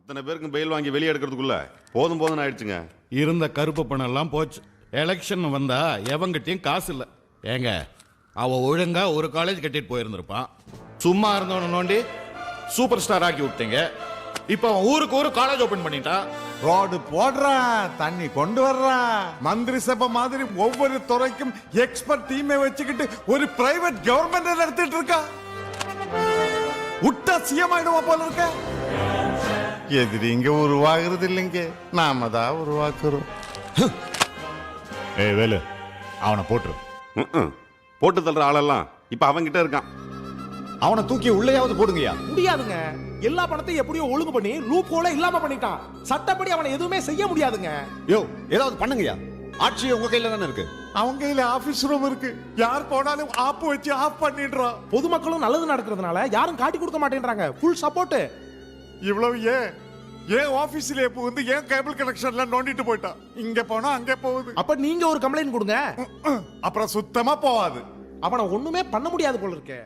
அத்தனை பேருக்கு பெயில் வாங்கி வெளியே எடுக்கிறதுக்குள்ள போதும் போதும் ஆயிடுச்சுங்க. இருந்த கருப்பு பணம் எல்லாம் போச்சு. எலெக்ஷன் வந்தா எவங்கிட்டையும் காசு இல்லை. ஏங்க அவ ஒழுங்கா ஒரு காலேஜ் கட்டிட்டு போயிருந்திருப்பான். சும்மா இருந்தவன நோண்டி சூப்பர் ஸ்டார் ஆக்கி விட்டீங்க. இப்ப அவன் ஊருக்கு ஒரு காலேஜ் ஓபன் பண்ணிட்டான். ரோடு போடுறான், தண்ணி கொண்டு வர்றான், மந்திரி சபை மாதிரி ஒவ்வொரு துறைக்கும் எக்ஸ்பர்ட் டீமை வச்சுக்கிட்டு ஒரு பிரைவேட் கவர்மெண்ட் நடத்திட்டு இருக்கா. விட்டா சிஎம் ஆயிடுவா போல இருக்க. எதிரிங்க உருவாகிறது இல்லைங்க, நாம தான் உருவாக்குறோம். ஏய் வேலு, அவனை போட்டுரு. போட்டு தள்ளுற ஆளெல்லாம் இப்ப அவங்கிட்ட இருக்கான். அவனை தூக்கி உள்ளேயாவது போடுங்கயா. முடியாதுங்க. எல்லா பணத்தையும் எப்படியோ ஒழுங்கு பண்ணி லூப் ஹோல இல்லாம பண்ணிட்டான். சட்டப்படி அவனை எதுவுமே செய்ய முடியாதுங்க. யோ ஏதாவது பண்ணுங்கயா. ஆட்சி உங்க கையில தானே இருக்கு. அவங்க கையில ஆபீஸ் ரூம் இருக்கு. யார் போனாலும் ஆப் வச்சு ஆஃப் பண்ணிடுறான். பொதுமக்களும் நல்லது நடக்கிறதுனால யாரும் காட்டி கொடுக்க மாட்டேன்றாங்க. Full support. இவ்வளவு ஏன் ஆபீஸ்ல வந்து ஏன் கேபிள் கனெக்ஷன்ல நோண்டிட்டு போயிட்டான். இங்க போனா அங்க போகுது. அப்ப நீங்க ஒரு கம்ப்ளைண்ட் கொடுங்க. அப்புறம் சுத்தமா போவாது. அவனை ஒண்ணுமே பண்ண முடியாது போல இருக்கே.